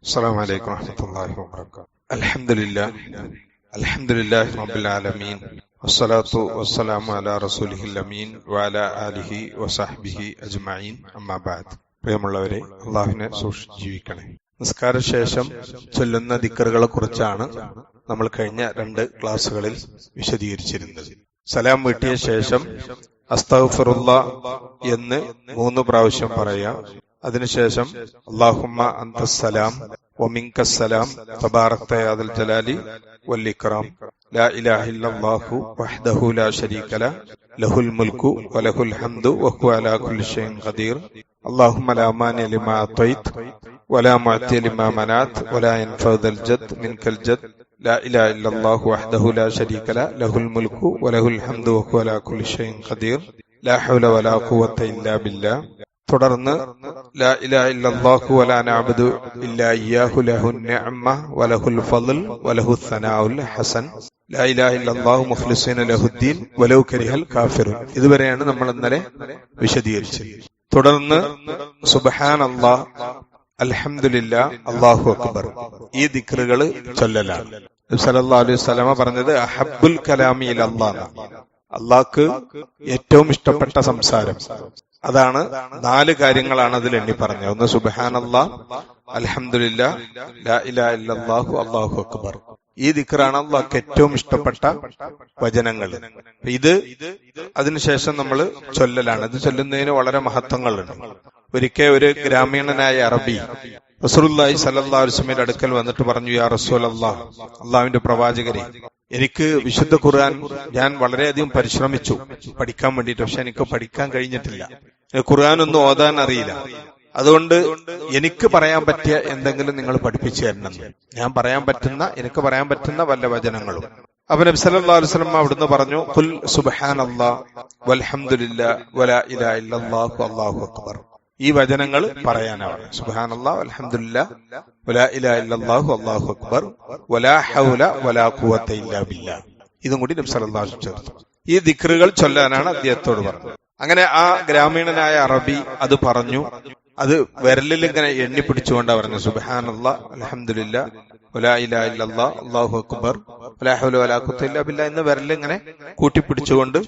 السلام عليكم ورحمة الله وبركاته. الحمد لله رب العالمين والصلاة والسلام على رسوله الأمين وعلى آله وصحبه أجمعين أما بعد. പ്രിയമുള്ളവരെ, അള്ളാഹുവിനെ സൂക്ഷിച്ച് ജീവിക്കണേ. നിസ്കാര ശേഷം ചൊല്ലുന്ന ദിക്റുകളെ കുറിച്ചാണ് നമ്മൾ കഴിഞ്ഞ 2 ക്ലാസ്സുകളിൽ വിശദീകരിച്ചിരുന്നത്. സലാം വീട്ടിയ ശേഷം അസ്തഗ്ഫിറുല്ലാഹ് എന്ന് 3 പ്രാവശ്യം പറയാം. അതിനുശേഷം അല്ലാഹുമ്മ അന്തസ്സലാം വമിൻകസ്സലാം തബാറക്ത യാ ദൽ ജലാലി വൽ ഇക്റാം ലാ ഇലാഹ ഇല്ലല്ലാഹു വഹ്ദഹു ലാ ശരീക ലഹു ലഹുൽ മുൽക്കു വലഹുൽ ഹംദു വഹുവ അലാ കുല്ലി ഷൈഇൻ ഖദീർ അല്ലാഹുമ്മ ലാ മാനിഅ ലിമാ അതൈത വലാ മുഅ്തിയ ലിമാ മനാഅത വലാ യൻഫഉ ദൽ ജദ് മിൻകൽ ജദ് ലാ ഇലാഹ ഇല്ലല്ലാഹു വഹ്ദഹു ലാ ശരീക ലഹു ലഹുൽ മുൽക്കു വലഹുൽ ഹംദു വഹുവ അലാ കുല്ലി ഷൈഇൻ ഖദീർ ലാ ഹൗല വലാ ഖുവത ഇല്ലാ ബില്ലാഹ്. തുടർന്ന് ലാ ഇലാഹ ഇല്ലല്ലാഹു വലാ നഅബ്ദു ഇല്ലാ ഇയ്യാഹു ലഹുൻ നിഅമ വലഹുൽ ഫളൽ വലഹുസ് സനാഉൽ ഹസൻ ലാ ഇലാഹ ഇല്ലല്ലാഹു മുഖ്ലിസീന ലഹുദ്ദീൻ വലൗ കരിഹൽ കാഫിറൂൻ. ഇതുവരെയാണ് നമ്മൾ ഇന്നലെ വിശദീകരിച്ചത്. തുടർന്ന് സുബ്ഹാനല്ലാഹ്, അൽഹംദുലില്ലാഹ്, അല്ലാഹു അക്ബർ ഈ ദിക്റുകൾ ചൊല്ലലാണ്. നബി സല്ലല്ലാഹു അലൈഹി വസല്ലമ പറഞ്ഞത് അഹബ്ബുൽ കലാമി ഇലല്ലാഹ്, അല്ലാഹുക്ക് ഏറ്റവും ഇഷ്ടപ്പെട്ട സംസാരം അതാണ്. 4 കാര്യങ്ങളാണ് അതിൽ എണ്ണി പറഞ്ഞത്. ഒന്ന് സുബ്ഹാനല്ലാഹ്, അൽഹംദുലില്ലാഹ്, ലാ ഇലാഹ ഇല്ലല്ലാഹു, അല്ലാഹു അക്ബർ. ഈ ദിക്റാണ് അല്ലാഹുക്ക് ഏറ്റവും ഇഷ്ടപ്പെട്ട വചനങ്ങൾ. ഇത് അതിനുശേഷം നമ്മൾ ചൊല്ലലാണ്. ഇത് ചൊല്ലുന്നതിന് വളരെ മഹത്വങ്ങളുണ്ട്. ഒരിക്കൽ ഒരു ഗ്രാമീണനായ അറബി റസൂലുള്ളാഹി സ്വല്ലല്ലാഹു അലൈഹി വസല്ലമയുടെ അടുക്കൽ വന്നിട്ട് പറഞ്ഞു, യാ റസൂലല്ലാഹ്, അല്ലാഹുവിന്റെ പ്രവാചകരെ, എനിക്ക് വിശുദ്ധ ഖുർആൻ ഞാൻ വളരെയധികം പരിശ്രമിച്ചു പഠിക്കാൻ വേണ്ടിയിട്ട്, പക്ഷെ എനിക്ക് പഠിക്കാൻ കഴിഞ്ഞിട്ടില്ല. ഖുർആൻ ഒന്നും ഓതാൻ അറിയില്ല. അതുകൊണ്ട് എനിക്ക് പറയാൻ പറ്റിയ എന്തെങ്കിലും നിങ്ങൾ പഠിപ്പിച്ചു തരണം. എനിക്ക് പറയാൻ പറ്റുന്ന വല്ല വചനങ്ങളും. അപ്പൊ നബി സല്ലല്ലാഹു അലൈഹി വസല്ലം അവിടുന്ന് പറഞ്ഞു, ഖുൽ സുബ്ഹാനല്ലാഹ് വൽഹംദുലില്ലാഹ് വലാ ഇലാഹ ഇല്ലല്ലാഹു അല്ലാഹു അക്ബർ. ഈ വചനങ്ങൾ പറയാനാണ്. സുബ്ഹാനല്ലാഹ് വൽഹംദുലില്ലാഹ് വലാ ഇലാഹ ഇല്ലല്ലാഹു അല്ലാഹു അക്ബർ വലാ ഹൗല വലാ ഖുവത ഇല്ലാ ബില്ലാഹ്. ഇതും കൂടി നബി സല്ലല്ലാഹു അലൈഹി വസല്ലം ചേർത്തു. ഈ ദിക്റുകൾ ചൊല്ലാനാണ് അദ്ദേഹത്തോട് പറഞ്ഞത്. അങ്ങനെ ആ ഗ്രാമീണനായ അറബി അത് പറഞ്ഞു. അത് വിരലിൽ ഇങ്ങനെ എണ്ണി പിടിച്ചുകൊണ്ടാ പറഞ്ഞു, സുബ്ഹാനല്ലാഹ് അൽഹംദുലില്ലാഹ് വലാ ഇലാഹ ഇല്ലല്ലാഹ് അല്ലാഹു അക്ബർ വലാ ഹൗല വലാ ഖുവത ഇല്ലാ ബില്ലാഹ് എന്ന് വിരലിൽ ഇങ്ങനെ കൂട്ടിപ്പിടിച്ചുകൊണ്ട്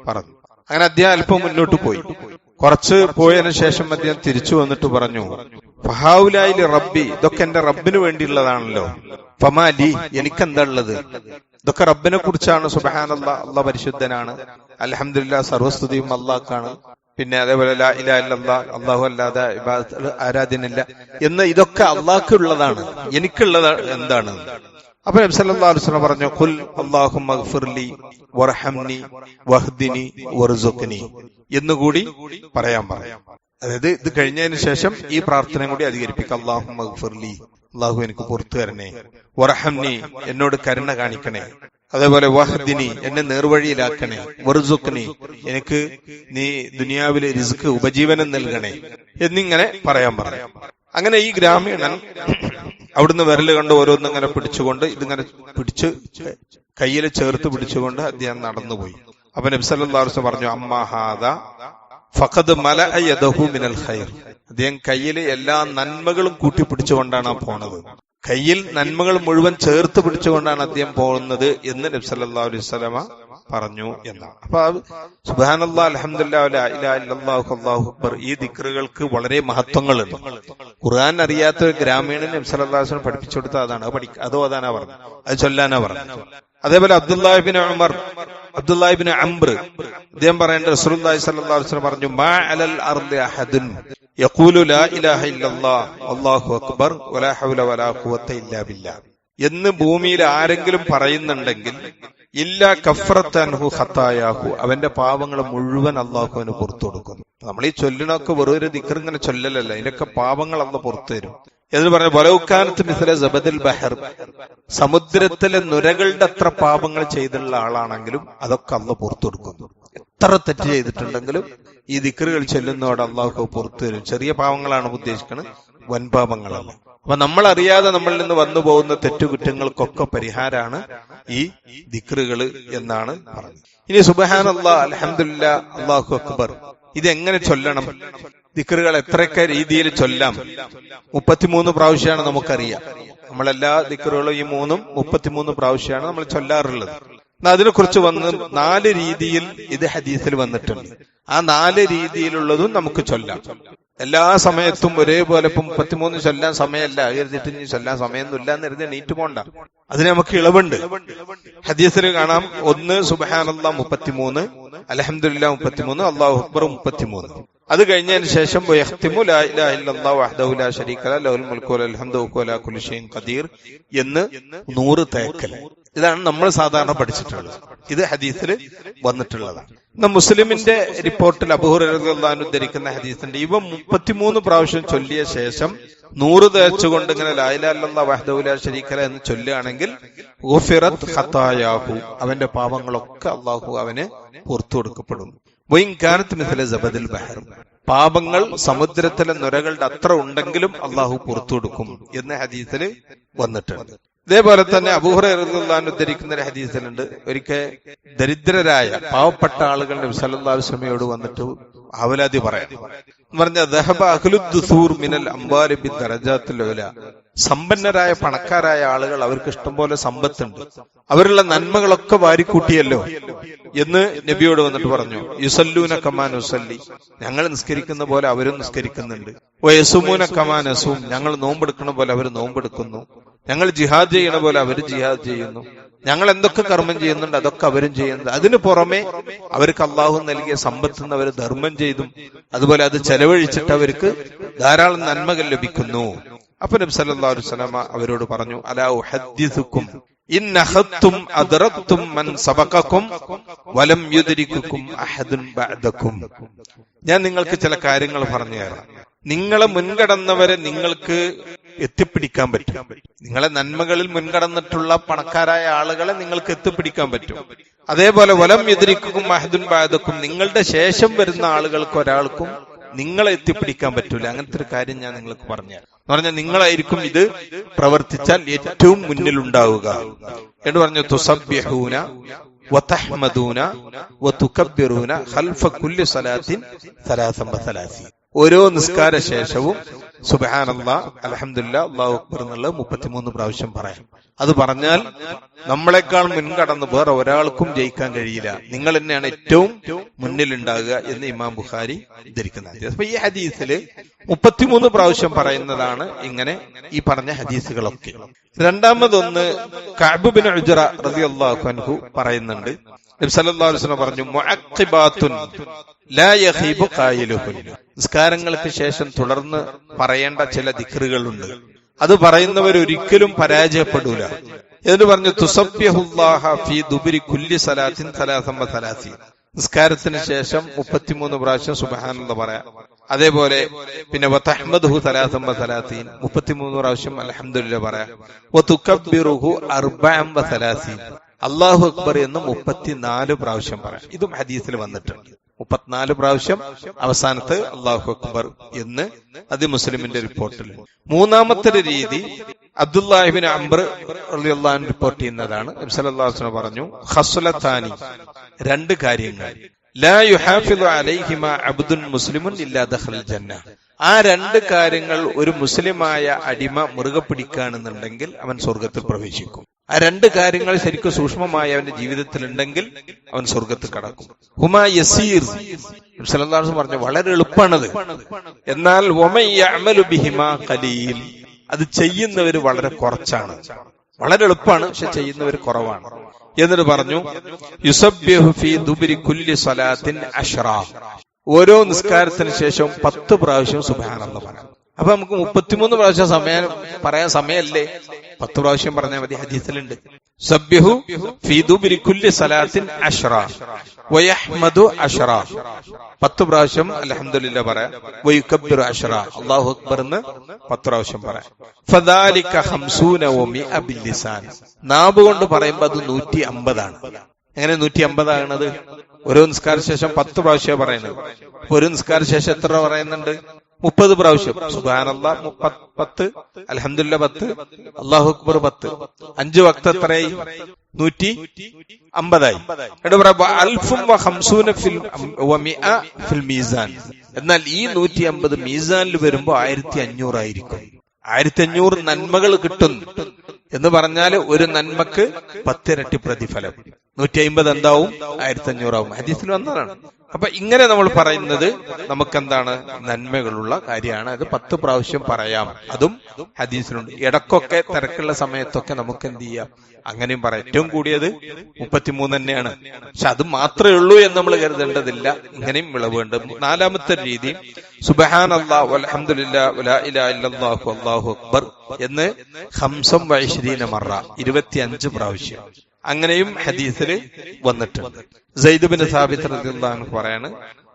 പറഞ്ഞു. അങ്ങനെ അദ്ദേഹം അല്പം മുന്നോട്ട് പോയി. കുറച്ച് പോയതിനു ശേഷം അദ്ദേഹം തിരിച്ചു വന്നിട്ട് പറഞ്ഞു, ഫഹൗലായി റബ്ബി, ഇതൊക്കെ എന്റെ റബ്ബിന് വേണ്ടിയുള്ളതാണല്ലോ. ഫമാലി, എനിക്കെന്താ ഉള്ളത്? ഇതൊക്കെ റബ്ബിനെ കുറിച്ചാണ്. സുബ്ഹാനല്ലാഹ്, അല്ലാഹ് പരിശുദ്ധനാണ്. അൽഹംദുലില്ലാഹ്, സർവസ്തുതിയും അല്ലാഹ്ക്കാണ്. പിന്നെ അതേപോലെ ലാ ഇലാഹ ഇല്ലല്ലാഹ്, അല്ലാഹു അല്ലാതെ ആരാധ്യനില്ല എന്ന് ഇതൊക്കെ അല്ലാഹ്ക്കുള്ളതാണ്. എനിക്കുള്ളത് എന്താണ്? അപ്പൊ നബി സല്ലല്ലാഹു അലൈഹി വസല്ലം പറഞ്ഞു, ഖുൽ അല്ലാഹുമ്മ ഗ്ഫിർലി വർഹംനി വഹ്ദിനി വർസുഖ്നി എന്നുകൂടി പറയാൻ പറയാം. അതായത് ഇത് കഴിഞ്ഞതിന് ശേഷം ഈ പ്രാർത്ഥനയും കൂടി അധികരിപ്പിക്കുക. അല്ലാഹുമ്മ ഗ്ഫിർലി, അല്ലാഹു എനിക്ക് പുറത്തു തരണേ. വർഹംനി, എന്നോട് കരുണ കാണിക്കണേ. അതേപോലെ വഹ്ദിനി, എന്നെ നേർവഴിയിലാക്കണേ. വർസുഖ്നി, എനിക്ക് നീ ദുനിയാവിലെ റിസ്ക് ഉപജീവനം നൽകണേ എന്നിങ്ങനെ പറയാൻ പറയാം. അങ്ങനെ ഈ ഗ്രാമീണൻ അവിടുന്ന് വിരല് കണ്ട് ഓരോന്നിങ്ങനെ പിടിച്ചുകൊണ്ട് ഇതിങ്ങനെ പിടിച്ച് കയ്യിൽ ചേർത്ത് പിടിച്ചുകൊണ്ട് അദ്ദേഹം നടന്നുപോയി. അപ്പൊ നബി സല്ലല്ലാഹു അലൈഹി വസല്ലം പറഞ്ഞു, അമ്മാ ഹാദാ ഫഖദ് മലഅ യദഹു മിനൽ ഖൈർ. അദ്ദേഹം കയ്യിൽ എല്ലാ നന്മകളും കൂട്ടിപ്പിടിച്ചുകൊണ്ടാണ് പോണത്. കയ്യിൽ നന്മകൾ മുഴുവൻ ചേർത്ത് പിടിച്ചുകൊണ്ടാണ് അദ്ദേഹം പോകുന്നത് എന്ന് നബി സല്ലല്ലാഹു അലൈഹി വസല്ലം പറഞ്ഞു എന്നാണ്. അപ്പൊ സുബ്ഹാനല്ലാഹ് അൽഹംദുലില്ലാഹ് ലാ ഇലാഹ ഇല്ലല്ലാഹു അല്ലാഹു അക്ബർ ഈ ദിക്റുകൾക്ക് വളരെ മഹത്വങ്ങളുണ്ട്. ഖുർആൻ അറിയാത്ത ഒരു ഗ്രാമീണൻ നബി സല്ലല്ലാഹു അലൈഹി വസല്ലം പഠിപ്പിച്ചു കൊടുത്ത അതാണ്. അത് ഓതാനാ പറഞ്ഞു, അത് ചൊല്ലാനാ പറഞ്ഞു. അതേപോലെ അബ്ദുല്ലാഹി ഇബ്നു ഉമർ, അബ്ദുല്ലാഹി ഇബ്നു അംർ, അദ്ദേഹം പറയേണ്ട റസൂലുള്ളാഹി സ്വല്ലല്ലാഹു അലൈഹി വസല്ലം പറഞ്ഞു, മാ അലൽ അർദി അഹദുൻ യഖൂലു ലാ ഇലാഹ ഇല്ലല്ലാഹ് അല്ലാഹു അക്ബർ വലാ ഹൗല വലാ ഖുവത ഇല്ലാ ബില്ലാഹ് എന്ന് ഭൂമിയിൽ ആരെങ്കിലും പറയുന്നുണ്ടെങ്കിൽ ഇല്ലാ കഫറത്ത് അൻഹു ഖതായാഹു, അവന്റെ പാപങ്ങൾ മുഴുവൻ അല്ലാഹു അവന് പുറത്തു കൊടുക്കുന്നു. നമ്മൾ ഈ ചൊല്ലിനൊക്കെ വെറും ഒരു ദിക്ർ ഇങ്ങനെ ചൊല്ലലല്ല, ഇതിനൊക്കെ പാപങ്ങൾ അല്ലാഹു പുറത്തു തരും എന്ന് പറഞ്ഞു. വലൗകാനത്ത് മിസ്ല സബദിൽ ബഹർ, സമുദ്രത്തിലെ നുരകളുടെ അത്ര പാപങ്ങൾ ചെയ്തുള്ള ആളാണെങ്കിലും അതൊക്കെ അല്ലാഹു പുറത്തു കൊടുക്കുന്നു. എത്ര തെറ്റ് ചെയ്തിട്ടുണ്ടെങ്കിലും ഈ ദിക്റുകൾ ചൊല്ലുന്നതോടെ അല്ലാഹു പുറത്തു തരും. ചെറിയ പാപങ്ങളാണ് ഉദ്ദേശിക്കുന്നത്, വൻപാപങ്ങളല്ല. അപ്പൊ നമ്മൾ അറിയാതെ നമ്മളിൽ നിന്ന് വന്നു പോകുന്ന തെറ്റുകുറ്റങ്ങൾക്കൊക്കെ പരിഹാരമാണ് ഈ ദിക്റുകൾ എന്നാണ് പറഞ്ഞത്. ഇനി സുബ്ഹാനല്ലാഹ് അൽഹംദുലില്ലാഹ് അല്ലാഹു അക്ബർ ഇതെങ്ങനെ ചൊല്ലണം? ദിക്റുകൾ എത്രയൊക്കെ രീതിയിൽ ചൊല്ലാം. 33 പ്രാവശ്യമാണ് നമുക്കറിയാം. നമ്മളെല്ലാ ദിക്റുകളും ഈ 33 പ്രാവശ്യമാണ് നമ്മൾ ചൊല്ലാറുള്ളത്. അതിനെക്കുറിച്ച് വന്ന് 4 രീതിയിൽ ഇത് ഹദീസിൽ വന്നിട്ടുണ്ട്. ആ 4 രീതിയിലുള്ളതും നമുക്ക് ചൊല്ലാം. എല്ലാ സമയത്തും ഒരേപോലെ ഇപ്പം 33 ചൊല്ലാൻ സമയമല്ല എഴുതിട്ട് ഇനി ചൊല്ലാൻ സമയമൊന്നുമില്ല എന്ന് എഴുതി എണീറ്റ് പോണ്ട. അതിന് നമുക്ക് ഇളവുണ്ട്. ഹദീസിൽ കാണാം, 1 സുബ്ഹാനല്ലാഹ് 33, അൽഹംദുലില്ലാഹ് 33, അല്ലാഹു അക്ബർ 33. അത് കഴിഞ്ഞതിന് ശേഷം യഖ്തിമു ലാ ഇലാഹ ഇല്ലല്ലാഹു വഹ്ദഹു ലാ ശരീക ലഹു ലഹുൽ മുൽക്കു വലൽ ഹംദു വഹുവ അലാ കുല്ലി ഷൈഇൻ ഖദീർ എന്ന് 100 തേക്കൽ. ഇതാണ് നമ്മൾ സാധാരണ പഠിച്ചിട്ടുള്ളത്. ഇത് ഹദീസിൽ വന്നിട്ടുള്ളതാണ്. മുസ്ലിമിന്റെ റിപ്പോർട്ടിൽ അബൂ ഹുറൈറ റളിയല്ലാഹു അൻഹു ഉദ്ധരിക്കുന്ന ഹദീസുണ്ട്. ഇവ 33 പ്രാവശ്യം ചൊല്ലിയ ശേഷം 100 തേച്ചുകൊണ്ട് ഇങ്ങനെ ലാ ഇലാഹ ഇല്ലല്ലാഹു വഹ്ദഹു ലാ ശരീക ലഹു എന്ന് ചൊല്ലുകയാണെങ്കിൽ ഗുഫിറത് ഖതായാഹു, അവന്റെ പാപങ്ങളൊക്കെ അല്ലാഹു അവന് പുറത്തു കൊടുക്കപ്പെടും. വഇൻ കാനത് മിസ്ല സബദിൽ ബഹർ, പാപങ്ങൾ സമുദ്രത്തിലെ നുരകളുടെ അത്ര ഉണ്ടെങ്കിലും അല്ലാഹു പുറത്തു കൊടുക്കും എന്ന് ഹദീസിൽ വന്നിട്ടുണ്ട്. ഇതേപോലെ തന്നെ അബൂ ഹുറൈറ റളിയല്ലാഹു അൻഹു ഉദ്ധരിക്കുന്ന ഒരു ഹദീസിലുണ്ട്, ഒരിക്കൽ ദരിദ്രരായ പാവപ്പെട്ട ആളുകൾ നബി സല്ലല്ലാഹു അലൈഹി വസല്ലമയോട് വന്നിട്ട് അവലാതി പറയാൻ പറഞ്ഞ ദഹബ അഹ്ലുദ് ദുസൂർ മിനൽ അംവാലി ബിദ്ദറജാത്തിൽ ഉല, സമ്പന്നരായ പണക്കാരായ ആളുകൾ, അവർക്ക് ഇഷ്ടംപോലെ സമ്പത്തുണ്ട്, അവരുള്ള നന്മകളൊക്കെ വാരിക്കൂട്ടിയല്ലോ എന്ന് നബിയോട് വന്നിട്ട് പറഞ്ഞു. യുസല്ലൂന കമാ നുസല്ലി, ഞങ്ങൾ നിസ്കരിക്കുന്ന പോലെ അവരും നിസ്കരിക്കുന്നുണ്ട്. വയസുമൂന കമാ നസൂം, ഞങ്ങൾ നോമ്പെടുക്കുന്ന പോലെ അവർ നോമ്പെടുക്കുന്നു. ഞങ്ങൾ ജിഹാദ് ചെയ്യണ പോലെ അവർ ജിഹാദ് ചെയ്യുന്നു. ഞങ്ങൾ എന്തൊക്കെ കർമ്മം ചെയ്യുന്നുണ്ട് അതൊക്കെ അവരും ചെയ്യുന്നുണ്ട്. അതിനു പുറമെ അവർക്ക് അള്ളാഹു നൽകിയ സമ്പത്ത് നിന്ന് അവർ ധർമ്മം ചെയ്തും അതുപോലെ അത് ചെലവഴിച്ചിട്ട് അവർക്ക് ധാരാളം നന്മകൾ ലഭിക്കുന്നു. അപ്പൊ നബി സല്ലല്ലാഹു അലൈഹി വസല്ലമ അവരോട് പറഞ്ഞു, അലാ ഉഹദ്ദിസുക്കും ഇൻ അഖത്തും അദ്റത്തും മൻ സബഖക്കും വലം യുദ്രികുക്കും അഹദുൻ ബഅദക്കും. ഞാൻ നിങ്ങൾക്ക് ചില കാര്യങ്ങൾ പറഞ്ഞു തരാം. നിങ്ങളെ മുൻകടന്നവരെ നിങ്ങൾക്ക് എത്തിപ്പിടിക്കാൻ പറ്റും. നിങ്ങളെ നന്മകളിൽ മുൻകടന്നിട്ടുള്ള പണക്കാരായ ആളുകളെ നിങ്ങൾക്ക് എത്തിപ്പിടിക്കാൻ പറ്റും. അതേപോലെ വലം യുദ്രികുക്കും അഹദുൻ ബഅദക്കും, നിങ്ങളുടെ ശേഷം വരുന്ന ആളുകൾക്ക് ഒരാൾക്കും നിങ്ങളെ എത്തിപ്പിടിക്കാൻ പറ്റൂല. അങ്ങനത്തെ ഒരു കാര്യം ഞാൻ നിങ്ങൾക്ക് പറഞ്ഞു പറഞ്ഞാൽ നിങ്ങളായിരിക്കും ഇത് പ്രവർത്തിച്ചാൽ ഏറ്റവും മുന്നിലുണ്ടാവുക എന്ന് പറഞ്ഞു. തുസബ്ബിഹൂന വതഹ്മദൂന വതുകബ്ബിറൂന ഖൽഫ കുല്ലി സലാത്തിൻ 33. ഓരോ നിസ്കാര ശേഷവും സുബ്ഹാനല്ലാഹ് അൽഹംദുലില്ലാഹ് അല്ലാഹു അക്ബർ എന്നുള്ളത് 33 പ്രാവശ്യം പറയാം. അത് പറഞ്ഞാൽ നമ്മളെക്കാൾ മുൻകടന്ന് വേറെ ഒരാൾക്കും ജയിക്കാൻ കഴിയില്ല, നിങ്ങൾ തന്നെയാണ് ഏറ്റവും മുന്നിലുണ്ടാകുക എന്ന് ഇമാം ബുഖാരി ഉദ്ധരിക്കുന്നത്. അപ്പൊ ഈ ഹദീസില് 33 പ്രാവശ്യം പറയുന്നതാണ് ഇങ്ങനെ ഈ പറഞ്ഞ ഹദീസുകളൊക്കെ. രണ്ടാമതൊന്ന് കഅബ് ബിൻ ഉജ്റ റളിയല്ലാഹു അൻഹു പറയുന്നുണ്ട്, നബി സല്ലല്ലാഹു അലൈഹി വസല്ലം പറഞ്ഞു, മുഅഖിബാത്തുൻ ലാ യഖീബു ഖായിലുഹുൻ, നിസ്കാരങ്ങൾക്ക് ശേഷം തുടർന്ന് പറയേണ്ട ചില ദിക്റുകളുണ്ട്, അത് പറയുന്നവർ ഒരിക്കലും പരാജയപ്പെടൂല എന്ന് പറഞ്ഞു. തുസബ്ബിഹുല്ലാഹ ഫീ ദുബരി കുല്ലി സലാത്തിൻ 33, നിസ്കാരത്തിന് ശേഷം 33 പ്രാവശ്യം സുബ്ഹാനല്ലാഹ് പറയാം. അതേപോലെ പിന്നെ വതഹ്മദുഹു 33, 33 പ്രാവശ്യം അൽഹംദുലില്ലാഹ് പറയാം. വതുകബ്ബിറുഹു 34, അല്ലാഹു അക്ബർ എന്ന് 34 പ്രാവശ്യം പറയാം. ഇതും ഹദീസിൽ വന്നിട്ടുണ്ട്. 34 പ്രാവശ്യം അവസാനത്ത് അല്ലാഹു അക്ബർ എന്ന് അത് മുസ്ലിമിന്റെ റിപ്പോർട്ടിൽ. മൂന്നാമത്തെ രീതി അബ്ദുല്ലാഹി ഇബ്നു അംർ റളിയല്ലാഹു അൻഹു റിപ്പോർട്ട് ചെയ്യുന്നതാണ്. നബി സല്ലല്ലാഹു അലൈഹി വസല്ലം പറഞ്ഞു, ഖസ്ലതാനി, 2 കാര്യങ്ങൾ, ലാ യുഹാഫിദു അലൈഹിമാ അബ്ദുൻ മുസ്ലിമുൻ ഇല്ലാ ദഖലൽ ജന്ന, ആ 2 കാര്യങ്ങൾ ഒരു മുസ്ലിമായ അടിമ മുറുകെ പിടിക്കുകയാണെന്നുണ്ടെങ്കിൽ അവൻ സ്വർഗത്തിൽ പ്രവേശിക്കും. ആ 2 കാര്യങ്ങൾ ശരിക്കും സൂക്ഷ്മമായി അവന്റെ ജീവിതത്തിൽ ഉണ്ടെങ്കിൽ അവൻ സ്വർഗത്തിൽ കടക്കും. ഹുമാ യസീർ, സല്ലല്ലാഹു അലൈഹി വസല്ലം പറഞ്ഞു വളരെ എളുപ്പമാണത്. എന്നാൽ വമൻ യഅമലു ബിഹിമാ ഖലീൽ, അത് ചെയ്യുന്നവര് വളരെ കുറച്ചാണ്. വളരെ എളുപ്പമാണ്, പക്ഷെ ചെയ്യുന്നവർ കുറവാണ്. എന്നിട്ട് പറഞ്ഞു, യുസബ്ബിഹു ഫീ ദുബരി കുല്ലി സലാത്തിൻ 10, ഓരോ നിസ്കാരത്തിന് ശേഷം 10 പ്രാവശ്യം സുബ്ഹാനല്ലാഹ് പറയാം. അപ്പൊ നമുക്ക് 33 പ്രാവശ്യം പറയാൻ സമയമല്ലേ, 10 പ്രാവശ്യം പറഞ്ഞാൽ മതി. ഹദീസിലുണ്ട്, സബ്ബിഹു ഫീ ദുബരി കുല്ലി സലാത്തിൻ 10 വയഹ്മദു 10, 10 പ്രാവശ്യം അൽഹംദുലില്ലാഹ് പറയാം. വയുകബ്ബിറു 10, അല്ലാഹു അക്ബർ എന്ന് 10 പ്രാവശ്യം പറയാം. ഫദാലിക 50 വമിഅ ബില്ലിസാൻ, നാവ് കൊണ്ട് പറയുമ്പോൾ അത് 150 ആണ്. എങ്ങനെ 150 ആകുന്നത്? ഓരോ നിസ്കാര ശേഷം 10 പ്രാവശ്യം പറയുന്നത്. ഒരു നിസ്കാര ശേഷം എത്ര പറയുന്നുണ്ട്? 30 പ്രാവശ്യം. സുബ്ഹാനല്ലാഹ് 10, അൽഹംദുലില്ലാഹ് 10, അല്ലാഹു അക്ബർ 10, 5 വക്ത് എത്രയായി? 150 ആയി. 1050 ഫിൽ മീസാൻ, എന്നാൽ ഈ 150 മീസാനിൽ വരുമ്പോ 1500 ആയിരിക്കും. 1500 നന്മകൾ കിട്ടും എന്ന് പറഞ്ഞാൽ ഒരു നന്മക്ക് 10 ഇരട്ടി പ്രതിഫലം. 150 എന്താവും? 1500 ആവും. ഹദീസിൽ വന്നതാണ്. അപ്പൊ ഇങ്ങനെ നമ്മൾ പറയുന്നത് നമുക്കെന്താണ്? നന്മകളുള്ള കാര്യമാണ്. അത് 10 പ്രാവശ്യം പറയാം. അതും ഹദീസിലുണ്ട്. ഇടക്കൊക്കെ തിരക്കുള്ള സമയത്തൊക്കെ നമുക്ക് എന്ത് ചെയ്യാം? അങ്ങനെയും പറയാം. ഏറ്റവും കൂടിയത് 33 തന്നെയാണ്. പക്ഷെ അത് മാത്രമേ ഉള്ളൂ എന്ന് നമ്മൾ കരുതേണ്ടതില്ല. ഇങ്ങനെയും വിളവുണ്ട്. 4ാമത്തെ രീതി സുബ്ഹാനല്ലാഹ് വൽഹംദുലില്ലാഹ് വലാ ഇലാഹ ഇല്ലല്ലാഹു വല്ലാഹു അക്ബർ എന്ന് 25 മറ 25 പ്രാവശ്യം. അങ്ങനെയും ഹദീസിൽ വന്നിട്ടുണ്ട്. സയ്യിദ് ബിൻ സാബിത്ത് റളിയല്ലാഹു അൻഹു പറയാണ്,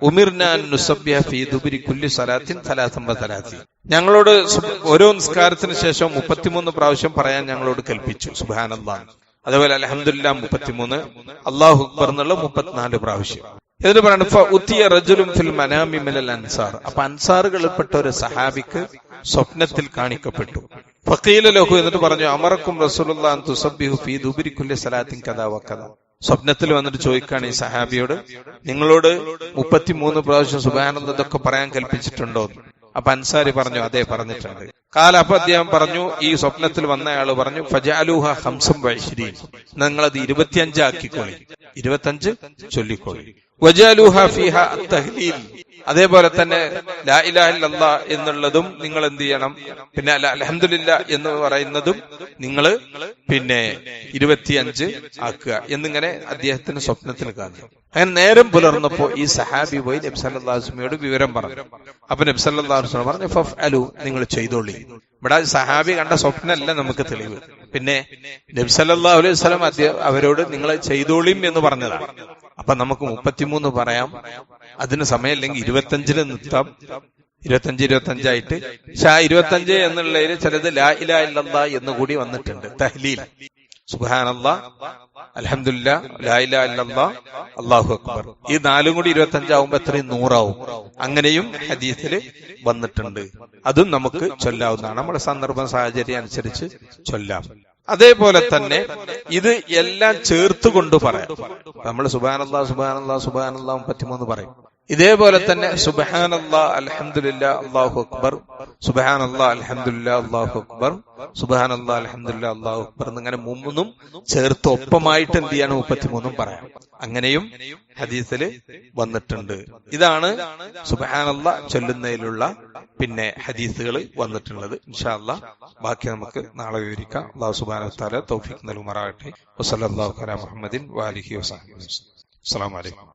ഉമിർനാ അൻ നുസബ്ബിഹ ഫീ ദുബരി കുല്ലി സലാത്തിൻ 33. ഞങ്ങളോട് ഓരോ നിസ്കാരത്തിന് ശേഷം 33 പ്രാവശ്യം പറയാൻ ഞങ്ങളോട് കൽപ്പിച്ചു. സുബ്ഹാനല്ലാഹ്. അതേപോലെ അൽഹംദുലില്ലാഹ് 33, അല്ലാഹു അക്ബർ എന്നുള്ള 34 പ്രാവശ്യം. എന്നിട്ട് പറയാണ് ഫഉതിയ റജുലുൻ ഫിൽ മനാമി മിനൽ അൻസാർ. അപ്പൊ അൻസാറുകളിൽപ്പെട്ട ഒരു സഹാബിക്ക് സ്വപ്നത്തിൽ കാണിക്കപ്പെട്ടു. ഫഖീല ലഹു, എന്നിട്ട് പറഞ്ഞു, അമറക്കും റസൂലുള്ളാഹി അൻ തുസബ്ബിഹു ഫീ ദുബരി കുല്ലി സലാത്തിൻ കദാ വകദ. സ്വപ്നത്തിൽ വന്നിട്ട് ചോദിക്കാണ് ഈ സഹാബിയോട്, നിങ്ങളോട് 33 പ്രാവശ്യം സുബ്ഹാനല്ലാഹ് ഇതൊക്കെ പറയാൻ കൽപ്പിച്ചിട്ടുണ്ടോ? അപ്പൊ അൻസാരി പറഞ്ഞു, അതെ പറഞ്ഞിട്ടുണ്ട്. കാല, അപ്പൊ അദ്ദേഹം പറഞ്ഞു, ഈ സ്വപ്നത്തിൽ വന്നയാള് പറഞ്ഞു, ഫജഅലൂഹ 25, നിങ്ങളത് 25 ആക്കിക്കോളി, 25 ചൊല്ലിക്കോളി. വജഅലൂഹ ഫീഹ അത്തഹ്ലീൽ, അതേപോലെ തന്നെ ലാ ഇലാഹ ഇല്ലല്ലാഹ് എന്നുള്ളതും നിങ്ങൾ എന്ത് ചെയ്യണം? പിന്നെ അൽഹംദുലില്ലാഹ് എന്ന് പറയുന്നതും നിങ്ങൾ പിന്നെ 25 ആക്കുക എന്നിങ്ങനെ അദ്ദേഹത്തിന് സ്വപ്നത്തിൽ കാണും. അങ്ങനെ നേരം പുലർന്നപ്പോ ഈ സഹാബി പോയി നബി സല്ലല്ലാഹു അലൈഹി വസല്ലമയോട് വിവരം പറഞ്ഞു. അപ്പൊ നബി സല്ലല്ലാഹു അലൈഹി വസല്ലം പറഞ്ഞു, ഫഫ്അലു, നിങ്ങൾ ചെയ്തോളി. ഇവിടെ സഹാബി കണ്ട സ്വപ്നമല്ല നമുക്ക് തെളിവ്. പിന്നെ നബി സല്ലല്ലാഹു അലൈഹി വസല്ലം അവരോട് നിങ്ങൾ ചെയ്തോളിയും എന്ന് പറഞ്ഞതാണ്. അപ്പൊ നമുക്ക് 33 പറയാം. അതിന് സമയമില്ലെങ്കിൽ 25 നിർത്താം. 25 ആയിട്ട്. പക്ഷെ ആ 25 എന്നുള്ളതിൽ ചിലത് ലാ ഇലാഹ ഇല്ലല്ലാഹ് എന്ന് കൂടി വന്നിട്ടുണ്ട്. തഹ്ലീൽ, സുബ്ഹാനല്ലാഹ്, അൽഹംദുലില്ലാഹ്, ലാ ഇലാഹ ഇല്ലല്ലാഹ്, അല്ലാഹു അക്ബർ. ഈ 4 കൂടി 25 ആവുമ്പോ എത്രയും 100 ആവും. അങ്ങനെയും ഹദീസിൽ വന്നിട്ടുണ്ട്. അതും നമുക്ക് ചൊല്ലാവുന്നതാണ്. നമ്മുടെ സന്ദർഭം സാഹചര്യം അനുസരിച്ച് ചൊല്ലാം. അതേപോലെ തന്നെ ഇത് എല്ലാം ചേർത്തുകൊണ്ട് പറയാം. നമ്മൾ സുബ്ഹാനല്ലാഹ് സുബ്ഹാനല്ലാഹ് സുബ്ഹാനല്ലാഹ് 33 പറയും. ഇതേപോലെ തന്നെ സുബ്ഹാനല്ലാഹ് അൽഹംദുലില്ലാഹ് അല്ലാഹു അക്ബർ, സുബ്ഹാനല്ലാഹ് അൽഹംദുലില്ലാഹ് അല്ലാഹു അക്ബർ, സുബ്ഹാനല്ലാഹ് അൽഹംദുലില്ലാഹ് അല്ലാഹു അക്ബർ എന്നിങ്ങനെ 3 ചേർത്ത് ഒപ്പമായിട്ട് എന്ത് ചെയ്യണം? 33 പറയാം. അങ്ങനെയും ഹദീസിൽ വന്നിട്ടുണ്ട്. ഇതാണ് സുബ്ഹാനല്ലാഹ് ചൊല്ലുന്നതിലുള്ള പിന്നെ ഹദീസുകൾ വന്നിട്ടുള്ളത്. ഇൻഷാ അല്ലാഹ് ബാക്കി നമുക്ക് നാളെ വിവരിക്കാം. അല്ലാഹു സുബ്ഹാനഹു വ തആല തൗഫീഖ് നൽകുമാറാകട്ടെ. വസല്ലല്ലാഹു അലാ മുഹമ്മദിൻ വഅലിഹി വസഹ്ബിഹി. അസ്സലാമു അലൈക്കും.